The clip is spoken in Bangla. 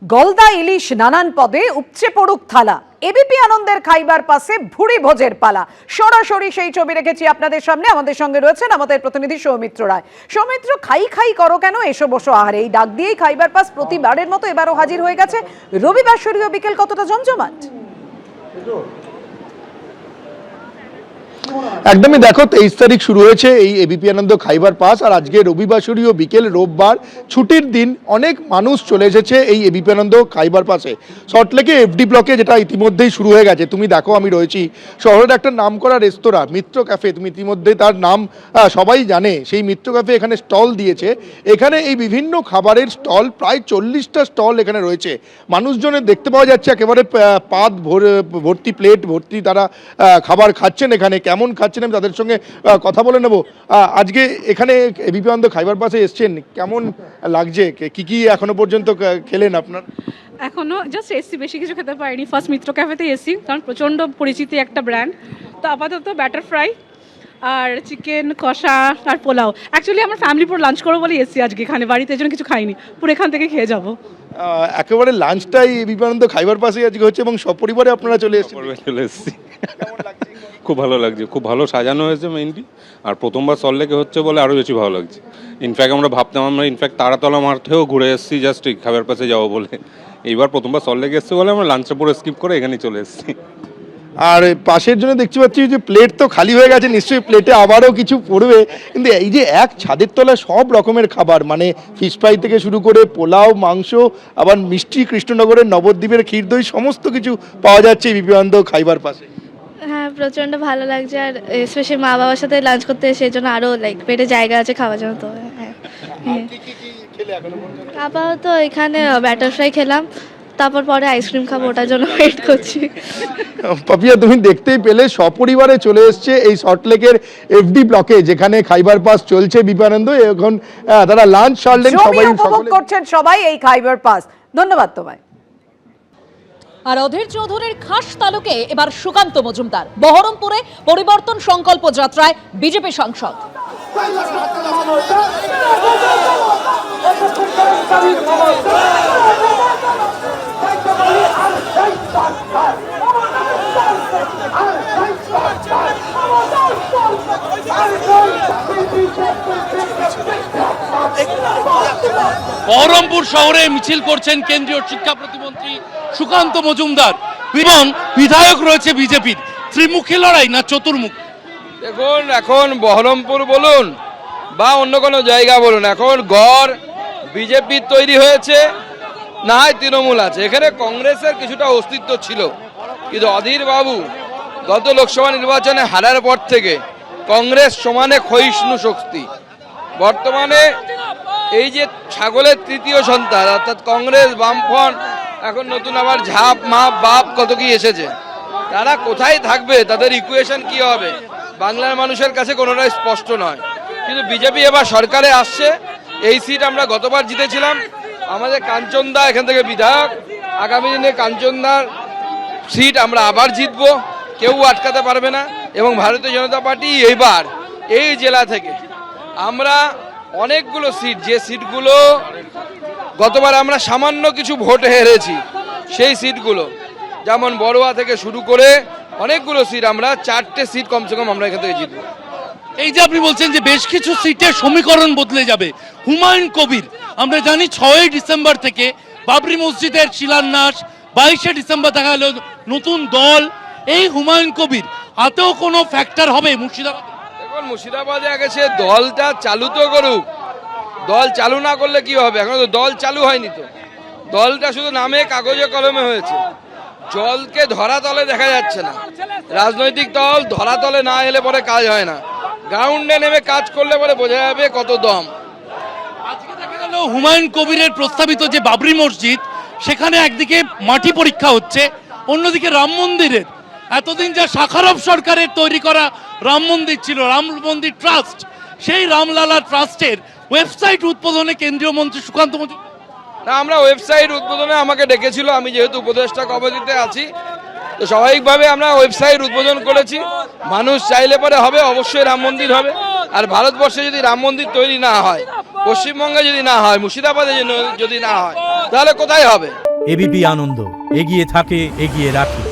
গলদা ইলিশ নানান পদে উপচে পড়ুক থালা। এবিপি আনন্দের খাইবার পাশে ভুড়ি ভোজের পালা। সরাসরি সেই ছবি রেখেছি আপনাদের সামনে। আমাদের সঙ্গে রয়েছেন আমাদের প্রতিনিধি সৌমিত্র রায়। সৌমিত্র, খাই খাই করো কেন, এসো বসো আহারে, এই ডাক দিয়েই খাইবার পাস প্রতিবারের মতো এবারও হাজির হয়ে গেছে। রবিবার সরিয় বিকেল কতটা জমজমাট? একদমই দেখো, 23 তারিখ শুরু হয়েছে এই এবিপি আনন্দ খাইবার পাস, আর আজকে রবিবাসরীয় বিকেল, রোববার ছুটির দিন। অনেক মানুষ চলে এসেছে এই এবিপি আনন্দ খাইবার পাসে। সল্টলেকে এফডি ব্লকে, যেটা ইতিমধ্যেই শুরু হয়ে গেছে। তুমি দেখো, আমি রয়েছি শহরের একটা নামকরা রেস্তোরাঁ মিত্র ক্যাফে। তুমি ইতিমধ্যে তার নাম সবাই জানে। সেই মিত্র ক্যাফে এখানে স্টল দিয়েছে। এখানে এই বিভিন্ন খাবারের স্টল, প্রায় 40টা স্টল এখানে রয়েছে। মানুষজনের দেখতে পাওয়া যাচ্ছে একেবারে পাত ভর্তি, প্লেট ভর্তি তারা খাবার খাচ্ছেন। এখানে কেমন খাচ্ছেন আমি তাদের সঙ্গে কথা বলে নেব। আজকে এখানে এবিপি আনন্দ খাইবার পাসে এসছেন, কেমন লাগছে? কি কি এখনো পর্যন্ত খেলেন আপনার? এখনো জাস্ট এসি, বেশি কিছু খেতে পারিনি। ফার্স্ট মিত্র ক্যাফেতে এসি, কারণ প্রচণ্ড পরিচিতি একটা ব্র্যান্ড। তো আপাতত ব্যাটার ফ্রাই আর চিকেন কষা আর পোলাও। অ্যাকচুয়ালি আমার ফ্যামিলি পুরো লাঞ্চ করবো বলে এসছি আজকে এখানে, বাড়িতে জন্য কিছু খাইনি, পুরো এখান থেকে খেয়ে যাবো। একেবারে লাঞ্চটাই এবিপি আনন্দ খাইবার পাসে আজকে হচ্ছে এবং সপরিবারে আপনারা চলে এসেছি। খুব ভালো লাগছে, খুব ভালো সাজানো হয়েছে মেইনলি। আর প্রথমবার সল্টলেকে হচ্ছে বলে আরও বেশি ভালো লাগছে। ইনফ্যাক্ট আমরা ভাবতাম, আমরা ইনফ্যাক্ট তারাতলা মাঠেও ঘুরে এসেছি জাস্ট খাইবার পাসে যাবো বলে। এইবার প্রথমবার সল্টলেকে এসেছি বলে আমরা লাঞ্চটা পুরো স্কিপ করে এখানেই চলে এসেছি। আর পাশের জন্য দেখতে পাচ্ছি যে প্লেট তো খালি হয়ে গেছে, নিশ্চয়ই প্লেটে আবারও কিছু পড়বে। কিন্তু এই যে এক ছাদের তলায় সব রকমের খাবার, মানে ফিশ ফ্রাই থেকে শুরু করে পোলাও, মাংস, আবার মিষ্টি, কৃষ্ণনগরের নবদ্বীপের ক্ষীর দই, সমস্ত কিছু পাওয়া যাচ্ছে এবিপি আনন্দ খাইবার পাসে। হ্যাঁ, প্রচণ্ড ভালো লাগছে। আর স্পেশালি মা বাবার সাথে লাঞ্চ করতে এসে জন্য আরও পেটে জায়গা আছে খাওয়ার জন্য। তো হ্যাঁ, আপাতত এখানে ব্যাটার ফ্রাই খেলাম, তারপর পরে আইসক্রিম খাবো, ওটার জন্য ওয়েট করছি। পাপিয়া, তুমি দেখতেই পেলে সপরিবারে চলে এসছে এই সল্টলেকের এফডি ব্লকে, যেখানে খাইবার পাস চলছে এবিপি আনন্দ। এখন তারা লাঞ্চ সারলেন, সবাই উপভোগ করছেন সবাই এই খাইবার পাস। ধন্যবাদ তোমায়। আর অধীর চৌধুরীর খাস তালুকে এবার সুকান্ত মজুমদার। বহরমপুরে পরিবর্তন সংকল্প যাত্রায় বিজেপি সাংসদ। বহরমপুর শহরে মিছিল করছেন কেন্দ্রীয় শিক্ষা প্রতিমন্ত্রী সুকান্ত মজুমদার এবং বিধায়ক রয়েছে বিজেপির। ত্রিমুখী লড়াই না চতুর্মুখ? দেখুন, এখন বহরমপুর বলুন বা অন্য কোনো জায়গা বলুন, এখন গড় বিজেপির তৈরি হয়েছে, না হয় তৃণমূল আছে। এখানে কংগ্রেসের কিছুটা অস্তিত্ব ছিল, কিন্তু অধীর বাবু গত লোকসভা নির্বাচনে হারার পর থেকে কংগ্রেস সমানে ক্ষয়িষ্ণু শক্তি। বর্তমানে এই যে ছাগলের তৃতীয় সন্তান অর্থাৎ কংগ্রেস, বামফ্রন্ট, এখন নতুন আবার ঝাপ মাপ বাপ কত কি এসেছে, তারা কোথায় থাকবে, তাদের ইকুয়েশন কি হবে, বাংলার মানুষের কাছে কোনোটাই স্পষ্ট নয়। কিন্তু বিজেপি এবার সরকারে আসছে। এই সিট আমরা গতবার জিতেছিলাম, আমাদের কাঞ্চনদা এখান থেকে বিধায়ক। আগামী দিনে কাঞ্চনদার সিট আমরা আবার জিতবো, কেউ আটকাতে পারবে না। এবং ভারতীয় জনতা পার্টি এবার এই জেলা থেকে আমরা অনেকগুলো সিট, যে সিটগুলো গতবার আমরা সামান্য কিছু ভোটে হেরেছি, সেই সিটগুলো যেমন বড়ুয়া থেকে শুরু করে অনেকগুলো সিট, আমরা 4টে সিট কমসে কম আমরা এখান থেকে জিতবো। এই যে আপনি বলছেন যে বেশ কিছু সিটের সমীকরণ বদলে যাবে, হুমায়ুন কবির, আমরা জানি 6ই ডিসেম্বর থেকে বাবরি মসজিদের শিলান্যাস, 22শে ডিসেম্বর দেখা গেল নতুন দল। এই হুমায়ুন কবির হাতেও কোনো ফ্যাক্টর হবে মুর্শিদাবাদ? দেখুন, মুর্শিদাবাদে আগে সে দলটা চালু তো করুক। দল চালু না করলে কি হবে? এখন তো দল চালু হয়নি, তো দলটা শুধু নামে কাগজে কলমে হয়েছে। জলকে ধরাতলে দেখা যাচ্ছে না। রাজনৈতিক দল ধরাতলে না এলে পরে কাজ হয় না, গ্রাউন্ডে নেমে কাজ করলে পরে বোঝা যাবে কত দম। আজকে দেখা গেল হুমায়ুন কবিরের প্রস্তাবিত যে বাবরি মসজিদ, সেখানে একদিকে মাটি পরীক্ষা হচ্ছে, অন্যদিকে রাম মন্দিরের এতদিন যা শাখারফ সরকারের তৈরি করা রাম মন্দির ছিল, রাম মন্দির ট্রাস্ট, সেই রামলালা ট্রাস্টের ওয়েবসাইট উদ্বোধনে কেন্দ্রীয় মন্ত্রী সুকান্ত মজুমদার। না, আমরা ওয়েবসাইট উদ্বোধনে আমাকে ডেকেছিল, আমি যেহেতু উপদেষ্টা কমিটিতে আছি, তো স্বাভাবিকভাবে আমরা ওয়েবসাইট উদ্বোধন করেছি। মানুষ চাইলে পরে হবে, অবশ্যই রাম মন্দির হবে। আর ভারতবর্ষে যদি রাম মন্দির তৈরি না হয়, পশ্চিমবঙ্গে যদি না হয়, মুর্শিদাবাদে যদি না হয়, তাহলে কোথায় হবে? এবিপি আনন্দ, এগিয়ে থাকে, এগিয়ে রাখে।